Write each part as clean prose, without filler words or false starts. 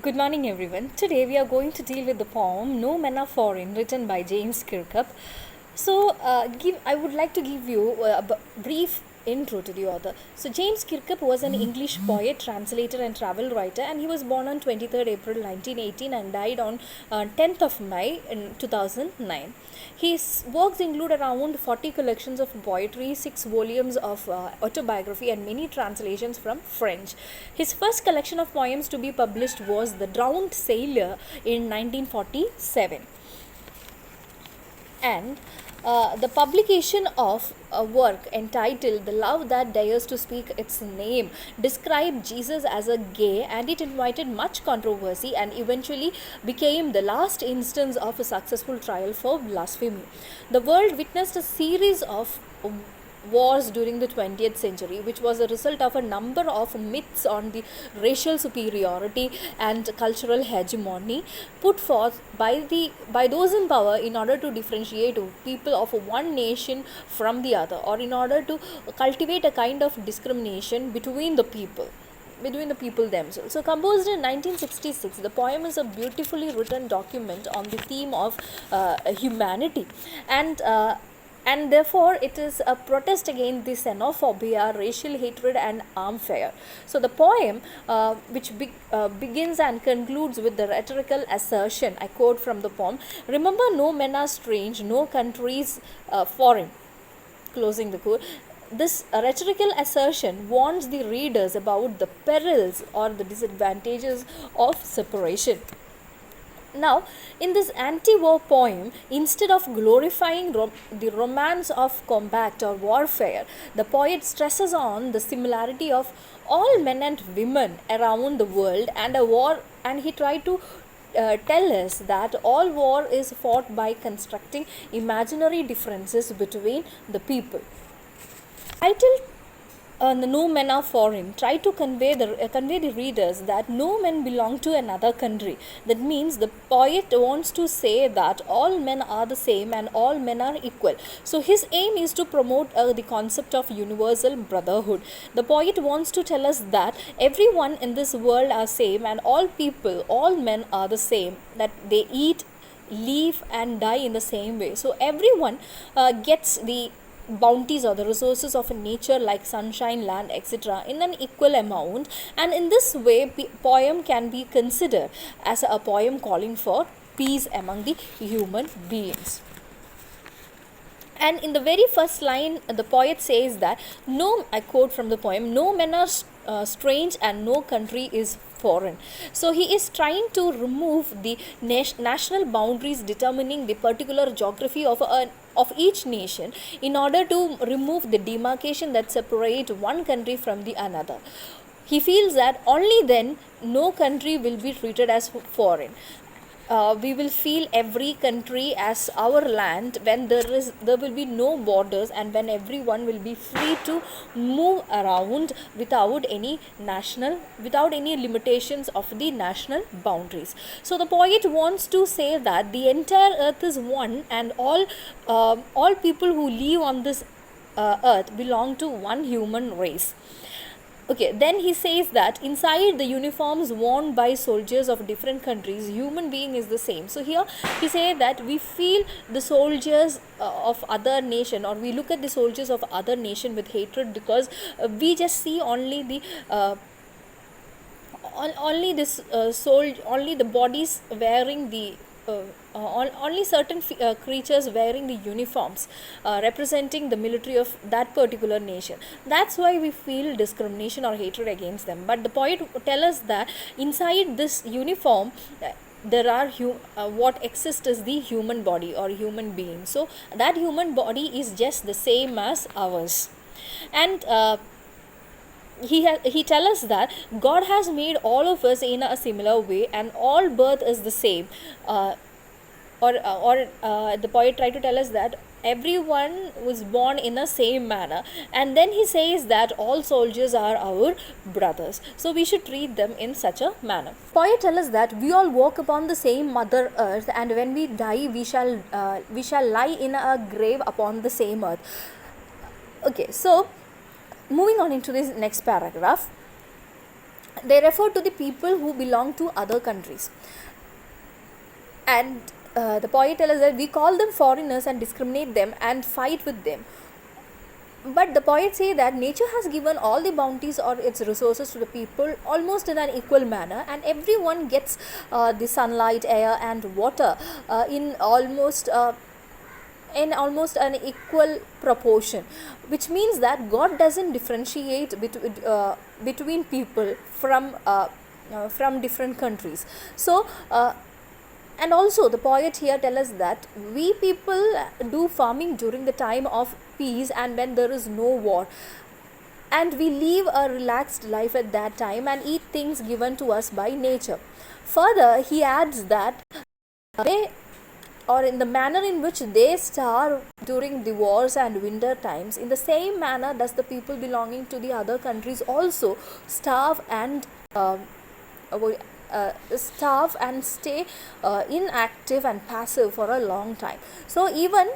Good morning, everyone. Today we are going to deal with the poem No Men Are Foreign, written by James Kirkup. I would like to give you brief intro to the author. So, James Kirkup was an English poet, translator, and travel writer, and he was born on 23rd April 1918 and died on 10th of May in 2009. His works include around 40 collections of poetry, 6 volumes of autobiography, and many translations from French. His first collection of poems to be published was The Drowned Sailor in 1947. And the publication of a work entitled The Love That Dares to Speak Its Name described Jesus as a gay, and it invited much controversy and eventually became the last instance of a successful trial for blasphemy. The world witnessed a series of wars during the 20th century, which was a result of a number of myths on the racial superiority and cultural hegemony put forth by those in power in order to differentiate people of one nation from the other, or in order to cultivate a kind of discrimination between the people themselves. So, composed in 1966, the poem is a beautifully written document on the theme of humanity, and therefore it is a protest against the xenophobia, racial hatred, and armfare. So the poem, begins and concludes with the rhetorical assertion. I quote from the poem: "Remember, no men are strange, no countries foreign." Closing the quote. This rhetorical assertion warns the readers about the perils or the disadvantages of separation. Now, in this anti war poem, instead of glorifying the romance of combat or warfare, the poet stresses on the similarity of all men and women around the world, and he tried to tell us that all war is fought by constructing imaginary differences between the people. Title The No Men Are Foreign try to convey the readers that no men belong to another country. That means the poet wants to say that all men are the same and all men are equal. So his aim is to promote the concept of universal brotherhood. The poet wants to tell us that everyone in this world are same, and all men are the same, that they eat, live, and die in the same way. So everyone gets the bounties or the resources of nature like sunshine, land, etc. in an equal amount, and in this way poem can be considered as a poem calling for peace among the human beings. And in the very first line, the poet says that I quote from the poem: "No men are strange and no country is foreign." So he is trying to remove the national boundaries determining the particular geography of each nation, in order to remove the demarcation that separate one country from the another. He feels that only then no country will be treated as foreign. We will feel every country as our land when there will be no borders, and when everyone will be free to move around without any limitations of the national boundaries. So the poet wants to say that the entire earth is one, and all people who live on this earth belong to one human race. Okay, then he says that inside the uniforms worn by soldiers of different countries, human being is the same. So here he says that we feel the soldiers of other nation, or we look at the soldiers of other nation with hatred, because we just see only the only the bodies wearing the only certain creatures wearing the uniforms representing the military of that particular nation. That's why we feel discrimination or hatred against them. But the poet tells us that inside this uniform there are what exists is the human body or human being. So that human body is just the same as ours. And he tells us that God has made all of us in a similar way, and all birth is the same. The poet tried to tell us that everyone was born in the same manner, and then he says that all soldiers are our brothers, so we should treat them in such a manner. Poet tells us that we all walk upon the same mother earth, and when we die we shall lie in a grave upon the same earth. Okay, so moving on into this next paragraph, They refer to the people who belong to other countries. And the poet tells us that we call them foreigners and discriminate them and fight with them. But the poet say that nature has given all the bounties or its resources to the people almost in an equal manner, and everyone gets the sunlight, air and water in almost an equal proportion, which means that God doesn't differentiate between people from different countries. So and also the poet here tells us that we people do farming during the time of peace and when there is no war, and we live a relaxed life at that time and eat things given to us by nature. Further, he adds that they, or in the manner in which they starve during the wars and winter times, in the same manner does the people belonging to the other countries also starve and stay inactive and passive for a long time. So even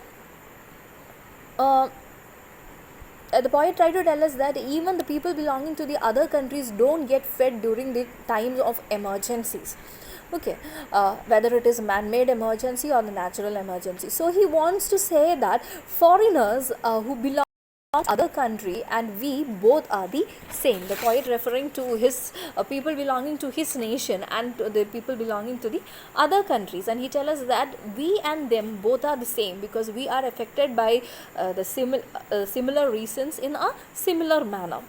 the poet tried to tell us that even the people belonging to the other countries don't get fed during the times of emergencies. Okay, whether it is man-made emergency or the natural emergency. So he wants to say that foreigners who belong to other country and we both are the same. The poet referring to his people belonging to his nation and to the people belonging to the other countries, and he tells us that we and them both are the same because we are affected by the similar reasons in a similar manner.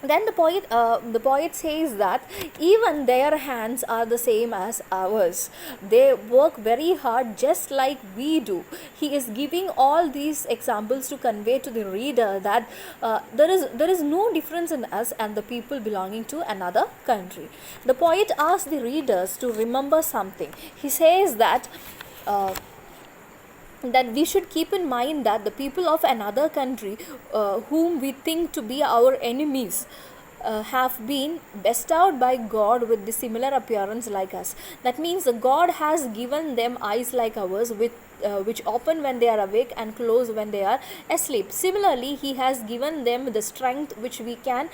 Then the poet says that even their hands are the same as ours. They work very hard just like we do. He is giving all these examples to convey to the reader that there is no difference in us and the people belonging to another country. The poet asks the readers to remember something. He says that we should keep in mind that the people of another country whom we think to be our enemies have been bestowed by God with the similar appearance like us. That means God has given them eyes like ours, which open when they are awake and close when they are asleep. Similarly, He has given them the strength which we can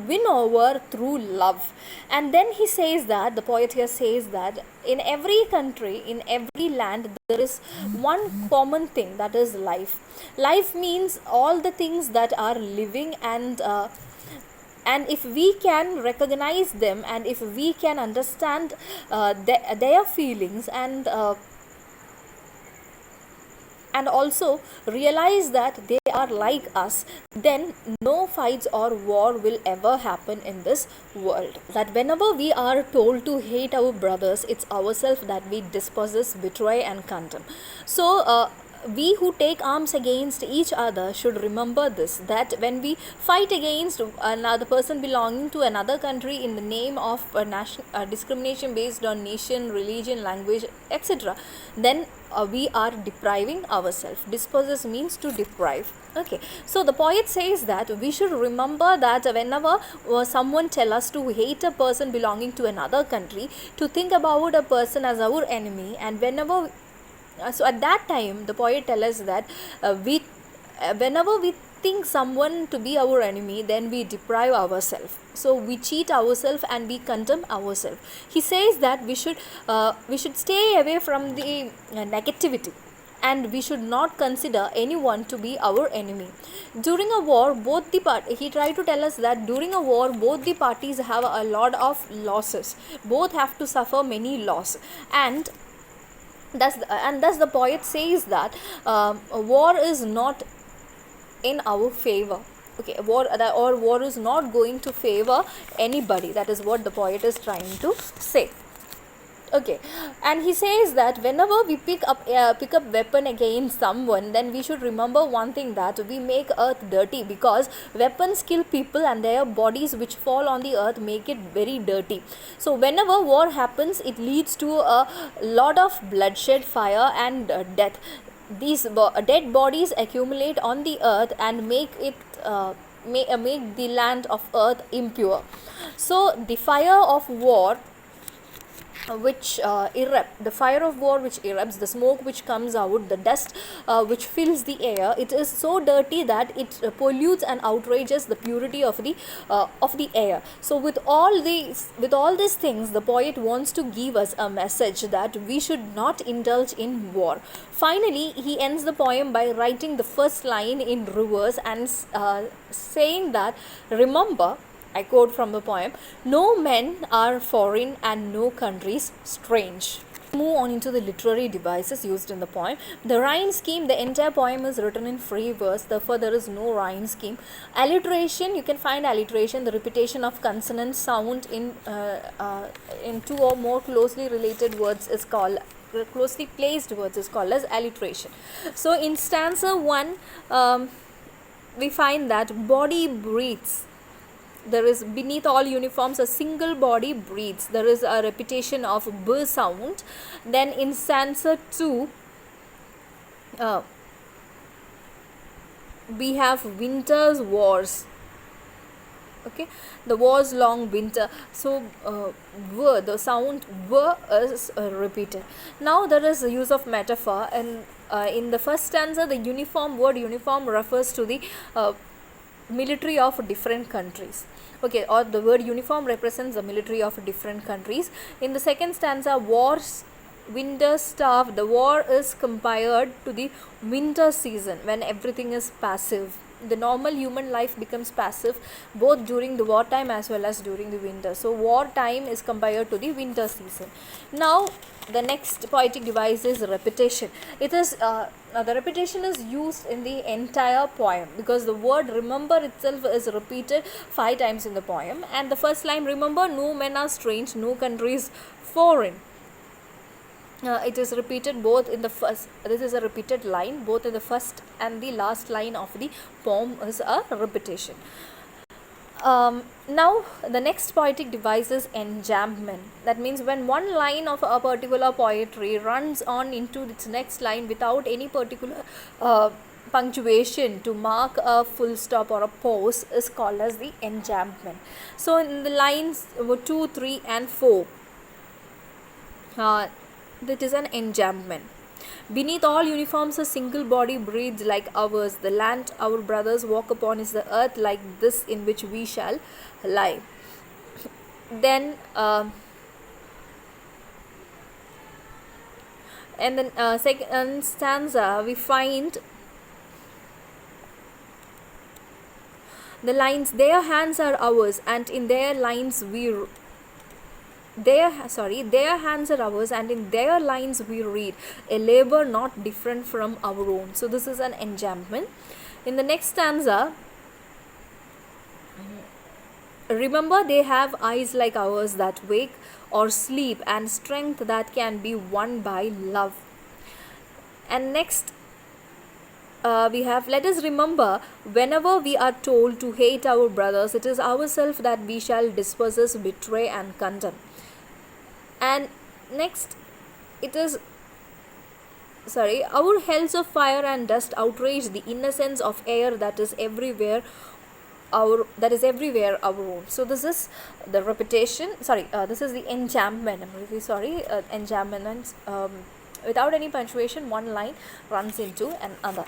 win over through love. And then he says that the poet here says that in every country, in every land, there is one common thing, that is life. Life means all the things that are living, and if we can recognize them and if we can understand their feelings and also realize that they are like us, then no fights or war will ever happen in this world. That whenever we are told to hate our brothers, it's ourselves that we dispossess, betray and condemn. So we who take arms against each other should remember this, that when we fight against another person belonging to another country in the name of discrimination based on nation, religion, language, etc., then we are depriving ourselves. Dispossess means to deprive. Okay, so the poet says that we should remember that whenever someone tell us to hate a person belonging to another country, to think about a person as our enemy, and whenever so at that time the poet tells us that whenever we think someone to be our enemy, then we deprive ourselves. So we cheat ourselves and we condemn ourselves. He says that we should stay away from the negativity, and we should not consider anyone to be our enemy. During a war, he tried to tell us that during a war, both the parties have a lot of losses. Both have to suffer many loss, and thus the poet says that war is not in our favor. Okay, war is not going to favor anybody. That is what the poet is trying to say. Okay, and he says that whenever we pick up weapon against someone, then we should remember one thing, that we make earth dirty, because weapons kill people and their bodies which fall on the earth make it very dirty. So whenever war happens, it leads to a lot of bloodshed, fire and death. These dead bodies accumulate on the earth and make the land of earth impure. So the fire of war which erupt, the fire of war which erupts, the smoke which comes out, the dust which fills the air, it is so dirty that it pollutes and outrages the purity of the air. So with all these things, the poet wants to give us a message that we should not indulge in war. Finally, he ends the poem by writing the first line in reverse and saying that, remember, I quote from the poem, no men are foreign and no countries strange. Move on into the literary devices used in the poem. The rhyme scheme, the entire poem is written in free verse, therefore there is no rhyme scheme. Alliteration, you can find alliteration, the repetition of consonant sound in two or more closely related words is called, closely placed words is called as alliteration. So in stanza 1, we find that body breathes. There is beneath all uniforms a single body breathes. There is a repetition of b sound. Then in stanza 2, we have winter's wars. Okay, the war's long winter. So the sound v is repeated. Now there is a use of metaphor, and in the first stanza, the word uniform refers to the military of different countries. Okay, or the word uniform represents the military of different countries. In the second stanza, war's winter staff, the war is compared to the winter season when everything is passive. The normal human life becomes passive both during the wartime as well as during the winter. So wartime is compared to the winter season. Now the next poetic device is repetition. It is the repetition is used in the entire poem because the word remember itself is repeated 5 times in the poem. And the first line, remember, no men are strange, no country is foreign. It is repeated both in the first, this is a repeated line, both in the first and the last line of the poem is a repetition. Now the next poetic device is enjambment. That means when one line of a particular poetry runs on into its next line without any particular punctuation to mark a full stop or a pause is called as the enjambment. So in the lines 2, 3 and 4, that is an enjambment. Beneath all uniforms a single body breathes like ours. The land our brothers walk upon is the earth like this in which we shall lie. Then and then second stanza we find the lines, their hands are ours and in their lines we their hands are ours and in their lines we read a labor not different from our own. So this is an enjambment. In the next stanza, remember they have eyes like ours that wake or sleep and strength that can be won by love. And next we have, let us remember whenever we are told to hate our brothers, it is ourselves that we shall dispossess, betray and condemn. And next it is, our hells of fire and dust outrage the innocence of air that is everywhere our own. So this is the repetition, this is the enjambment. I'm really sorry, enjambment. Without any punctuation, one line runs into another.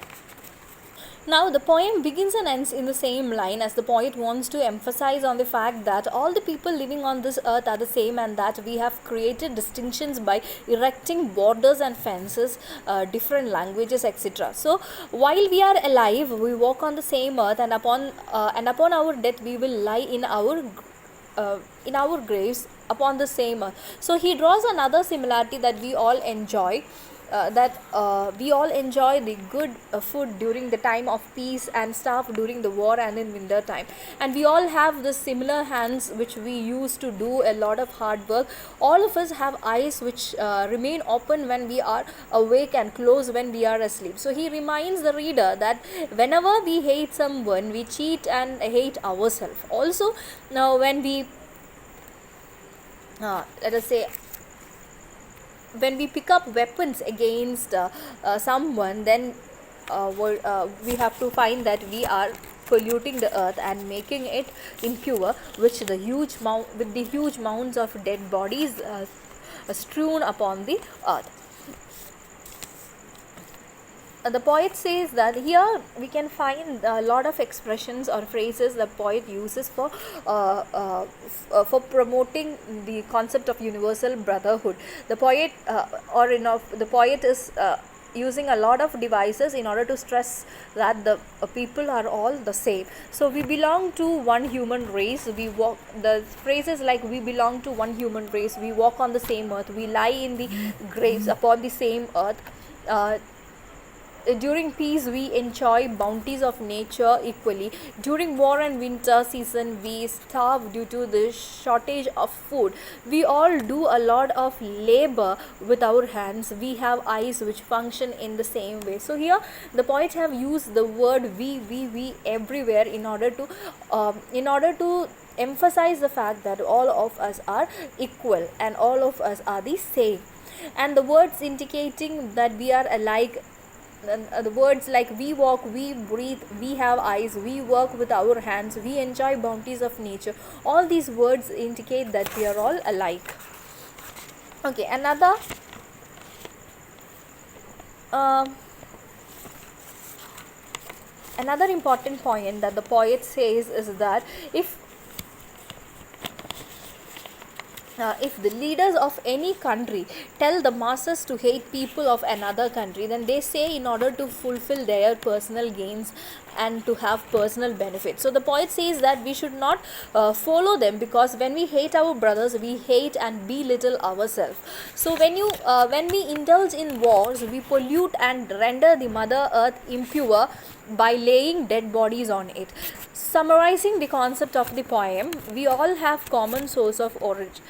Now the poem begins and ends in the same line as the poet wants to emphasize on the fact that all the people living on this earth are the same and that we have created distinctions by erecting borders and fences, different languages, etc. So while we are alive, we walk on the same earth, and upon our death we will lie in our graves upon the same earth. So he draws another similarity that we all enjoy. We all enjoy the good food during the time of peace and starve during the war and in winter time, and we all have the similar hands which we use to do a lot of hard work. All of us have eyes which remain open when we are awake and close when we are asleep. So he reminds the reader that whenever we hate someone, we cheat and hate ourselves also. Now when we let us say when we pick up weapons against someone, then we have to find that we are polluting the earth and making it impure, which with the huge mounds of dead bodies strewn upon the earth. The poet says that here we can find a lot of expressions or phrases the poet uses for promoting the concept of universal brotherhood. The poet the poet is using a lot of devices in order to stress that the people are all the same. So we belong to one human race. We walk, the phrases like we belong to one human race, we walk on the same earth, we lie in the graves upon the same earth. During peace we enjoy bounties of nature equally. During war and winter season we starve due to the shortage of food. We all do a lot of labor with our hands. We have eyes which function in the same way. So here the poets have used the word we everywhere in order to emphasize the fact that all of us are equal and all of us are the same. And the words indicating that we are alike, the words like we walk, we breathe, we have eyes, we work with our hands, we enjoy bounties of nature, all these words indicate that we are all alike. Okay, another important point that the poet says is that if the leaders of any country tell the masses to hate people of another country, then they say in order to fulfill their personal gains and to have personal benefits. So the poet says that we should not follow them, because when we hate our brothers, we hate and belittle ourselves. So when we indulge in wars, we pollute and render the mother earth impure by laying dead bodies on it. Summarizing the concept of the poem, we all have common source of origin.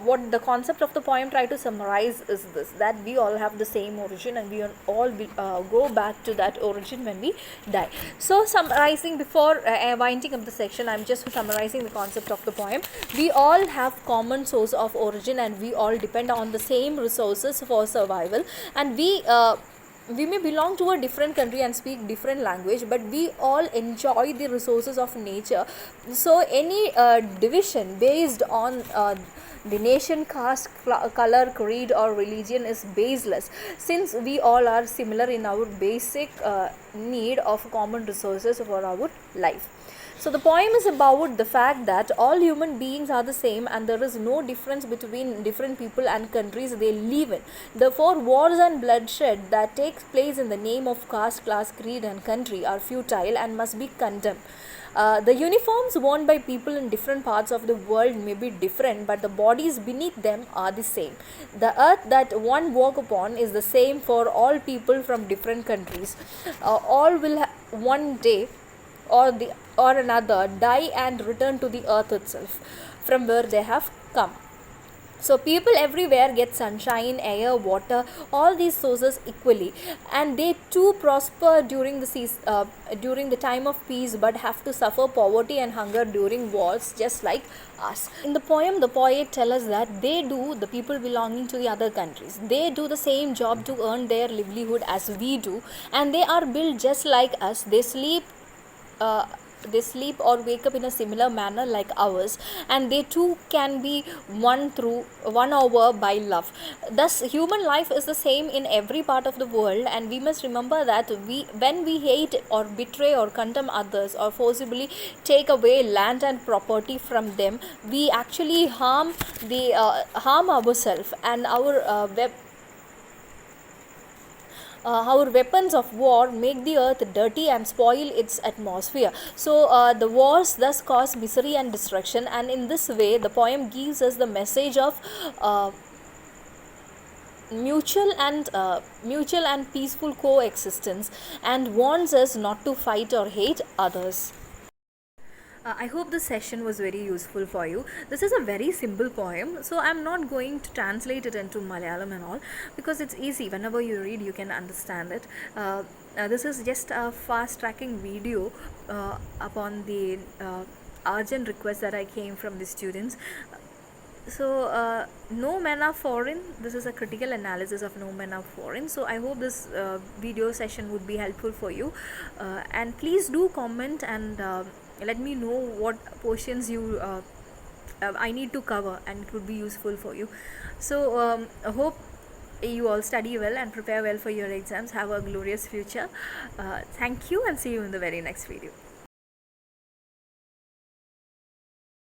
What the concept of the poem try to summarize is this, that we all have the same origin and we all go back to that origin when we die. So summarizing, before winding up the section, I'm just summarizing the concept of the poem. We all have common source of origin and we all depend on the same resources for survival, and we may belong to a different country and speak different language, but we all enjoy the resources of nature. So any division based on the nation, caste, color, creed or religion is baseless, since we all are similar in our basic need of common resources for our life. So the poem is about the fact that all human beings are the same and there is no difference between different people and countries they live in. Therefore, wars and bloodshed that takes place in the name of caste, class, creed and country are futile and must be condemned. The uniforms worn by people in different parts of the world may be different, but the bodies beneath them are the same. The earth that one walk upon is the same for all people from different countries. All will one day or another die and return to the earth itself from where they have come. So people everywhere get sunshine, air, water, all these sources equally, and they too prosper during the time of peace, but have to suffer poverty and hunger during wars, just like us. In the poem, the poet tells us that the people belonging to the other countries, they do the same job to earn their livelihood as we do, and they are built just like us. They sleep or wake up in a similar manner like ours, and they too can be won over by love. Thus human life is the same in every part of the world, and we must remember that when we hate or betray or condemn others or forcibly take away land and property from them, we actually harm ourselves, and our weapons of war make the earth dirty and spoil its atmosphere. So the wars thus cause misery and destruction, and in this way the poem gives us the message of mutual and peaceful coexistence, and warns us not to fight or hate others. I hope this session was very useful for you. This is a very simple poem, so I'm not going to translate it into Malayalam and all, because it's easy. Whenever you read, you can understand it. This is just a fast tracking video upon the urgent request that I came from the students. So no men are foreign. This is a critical analysis of no men are foreign. So I hope this video session would be helpful for you, and please do comment and let me know what portions you I need to cover, and it would be useful for you. So I hope you all study well and prepare well for your exams. Have a glorious future. Thank you, and see you in the very next video.